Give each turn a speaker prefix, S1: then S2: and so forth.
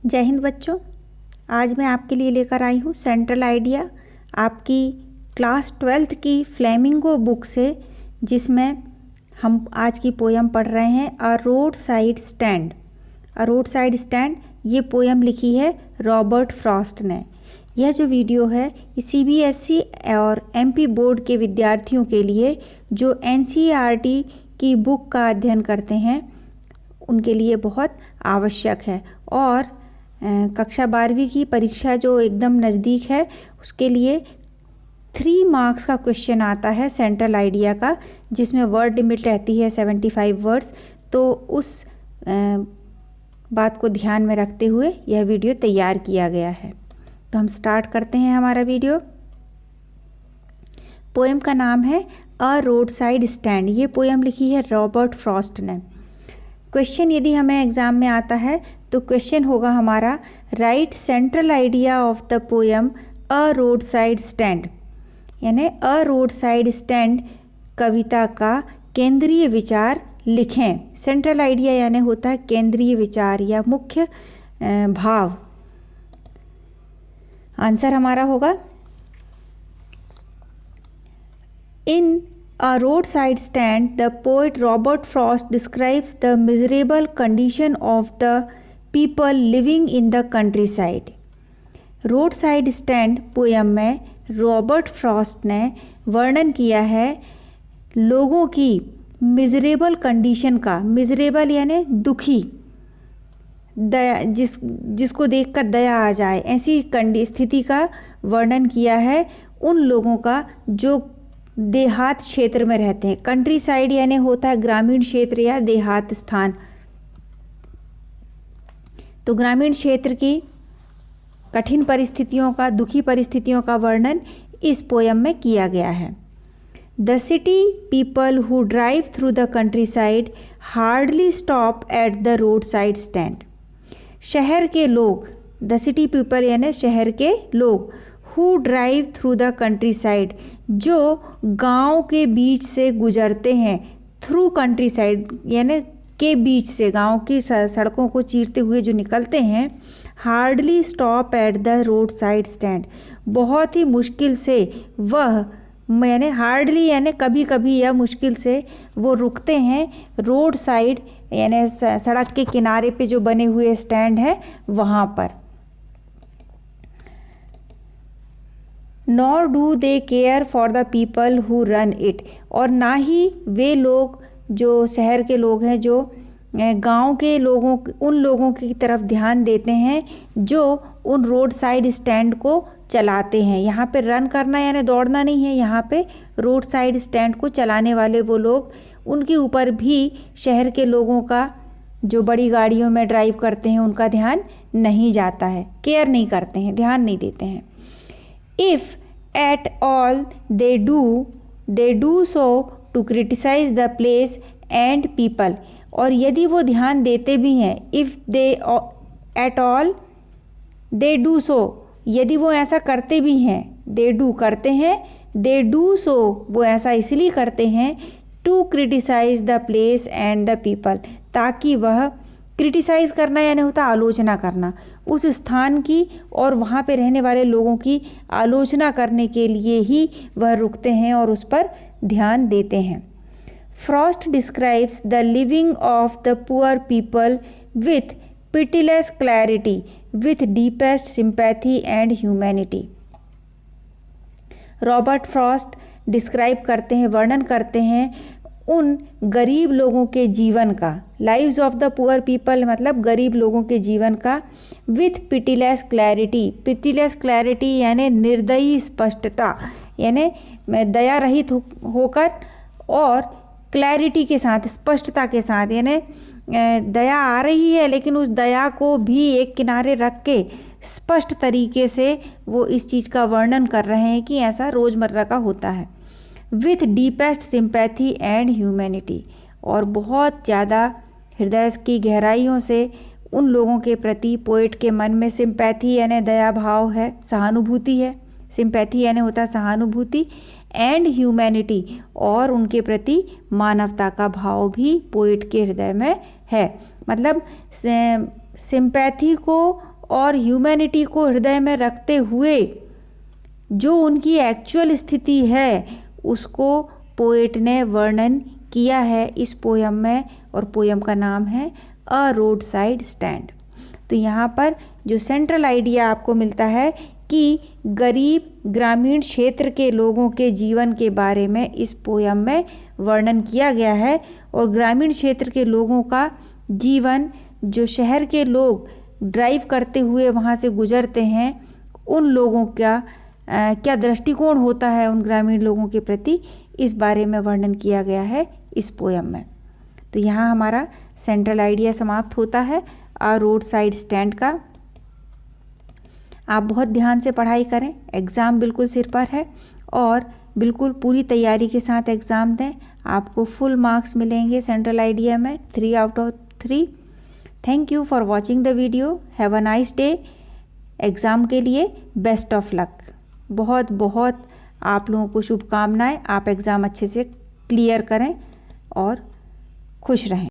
S1: जय हिंद बच्चों। आज मैं आपके लिए लेकर आई हूँ सेंट्रल आइडिया आपकी क्लास 12th की फ्लेमिंगो बुक से, जिसमें हम आज की पोयम पढ़ रहे हैं अ रोड साइड स्टैंड। अ रोड साइड स्टैंड ये पोयम लिखी है रॉबर्ट फ्रॉस्ट ने। यह जो वीडियो है ये CBSE और MP बोर्ड के विद्यार्थियों के लिए जो NCERT की बुक का अध्ययन करते हैं उनके लिए बहुत आवश्यक है। और कक्षा 12वीं की परीक्षा जो एकदम नज़दीक है उसके लिए 3 मार्क्स का क्वेश्चन आता है सेंट्रल आइडिया का, जिसमें वर्ड लिमिट रहती है 75 वर्ड्स। तो उस बात को ध्यान में रखते हुए यह वीडियो तैयार किया गया है। तो हम स्टार्ट करते हैं हमारा वीडियो। पोएम का नाम है अ रोड साइड स्टैंड। ये पोएम लिखी है रॉबर्ट फ्रॉस्ट ने। क्वेश्चन यदि हमें एग्ज़ाम में आता है तो क्वेश्चन होगा हमारा right central idea of the poem a road side stand, यानी अ रोड साइड स्टैंड कविता का केंद्रीय विचार लिखें। सेंट्रल आइडिया यानी होता है केंद्रीय विचार या मुख्य भाव। आंसर हमारा होगा इन A roadside stand, the poet Robert Frost describes the miserable condition of the people living in the countryside. Roadside stand poem में रॉबर्ट फ्रॉस्ट ने वर्णन किया है लोगों की मिजरेबल कंडीशन का। मिजरेबल यानी दुखी, दया जिसको देखकर दया आ जाए, ऐसी स्थिति का वर्णन किया है उन लोगों का जो देहात क्षेत्र में रहते हैं। कंट्री साइड यानी होता है ग्रामीण क्षेत्र या देहात स्थान। तो ग्रामीण क्षेत्र की कठिन परिस्थितियों का, दुखी परिस्थितियों का वर्णन इस पोयम में किया गया है। The city people who drive through the country side hardly stop at the road side stand. शहर के लोग, द सिटी पीपल यानी शहर के लोग, who drive through the country side जो गांव के बीच से गुजरते हैं, थ्रू कंट्री साइड यानी के बीच से, गांव की सड़कों को चीरते हुए जो निकलते हैं, hardly stop at the road side stand, बहुत ही मुश्किल से वह, यानी हार्डली यानी कभी कभी या मुश्किल से वो रुकते हैं रोड साइड यानी सड़क के किनारे पे जो बने हुए स्टैंड है वहाँ पर। Nor do they care for the people who run it, और ना ही वे लोग जो शहर के लोग हैं जो गांव के लोगों, उन लोगों की तरफ ध्यान देते हैं जो उन रोड साइड स्टैंड को चलाते हैं। यहाँ पे रन करना यानी दौड़ना नहीं है, यहाँ पे रोड साइड स्टैंड को चलाने वाले वो लोग, उनके ऊपर भी शहर के लोगों का जो बड़ी गाड़ियों में ड्राइव करते हैं उनका ध्यान नहीं जाता है, केयर नहीं करते हैं, ध्यान नहीं देते हैं। If at all they do so to criticize the place and people, और यदि वो ध्यान देते भी हैं, if they at all they do so, यदि वो ऐसा करते भी हैं, they do करते हैं, they do so वो ऐसा इसलिए करते हैं, to criticize the place and the people, ताकि वह क्रिटिसाइज़ करना यानी होता आलोचना करना, उस स्थान की और वहाँ पे रहने वाले लोगों की आलोचना करने के लिए ही वह रुकते हैं और उस पर ध्यान देते हैं। Frost describes the living of the poor people with pitiless clarity, with deepest sympathy and humanity. Robert Frost describe करते हैं, वर्णन करते हैं उन गरीब लोगों के जीवन का, lives of the poor people मतलब गरीब लोगों के जीवन का, with pitiless clarity. Pitiless clarity यानी निर्दयी स्पष्टता, यानी दया रहित होकर और क्लैरिटी के साथ, स्पष्टता के साथ, यानी दया आ रही है लेकिन उस दया को भी एक किनारे रख के स्पष्ट तरीके से वो इस चीज़ का वर्णन कर रहे हैं कि ऐसा रोज़मर्रा का होता है। With deepest sympathy and humanity, और बहुत ज़्यादा हृदय की गहराइयों से उन लोगों के प्रति पोएट के मन में सिंपैथी यानी दया भाव है, सहानुभूति है। सिंपैथी यानी होता है सहानुभूति, एंड ह्यूमैनिटी और उनके प्रति मानवता का भाव भी पोएट के हृदय में है। मतलब सिंपैथी को और ह्यूमैनिटी को हृदय में रखते हुए जो उनकी एक्चुअल स्थिति है उसको पोएट ने वर्णन किया है इस पोयम में, और पोयम का नाम है अ रोड साइड स्टैंड। तो यहाँ पर जो सेंट्रल आइडिया आपको मिलता है कि गरीब ग्रामीण क्षेत्र के लोगों के जीवन के बारे में इस पोयम में वर्णन किया गया है, और ग्रामीण क्षेत्र के लोगों का जीवन जो शहर के लोग ड्राइव करते हुए वहाँ से गुजरते हैं उन लोगों का क्या दृष्टिकोण होता है उन ग्रामीण लोगों के प्रति, इस बारे में वर्णन किया गया है इस पोयम में। तो यहाँ हमारा सेंट्रल आइडिया समाप्त होता है अ रोड साइड स्टैंड का। आप बहुत ध्यान से पढ़ाई करें, एग्ज़ाम बिल्कुल सिर पर है और बिल्कुल पूरी तैयारी के साथ एग्ज़ाम दें। आपको फुल मार्क्स मिलेंगे सेंट्रल आइडिया में 3 out of 3। Thank you for watching the video. Have a nice day. Exam के लिए बेस्ट ऑफ लक। बहुत बहुत आप लोगों को शुभकामनाएं। आप एग्ज़ाम अच्छे से क्लियर करें और खुश रहें।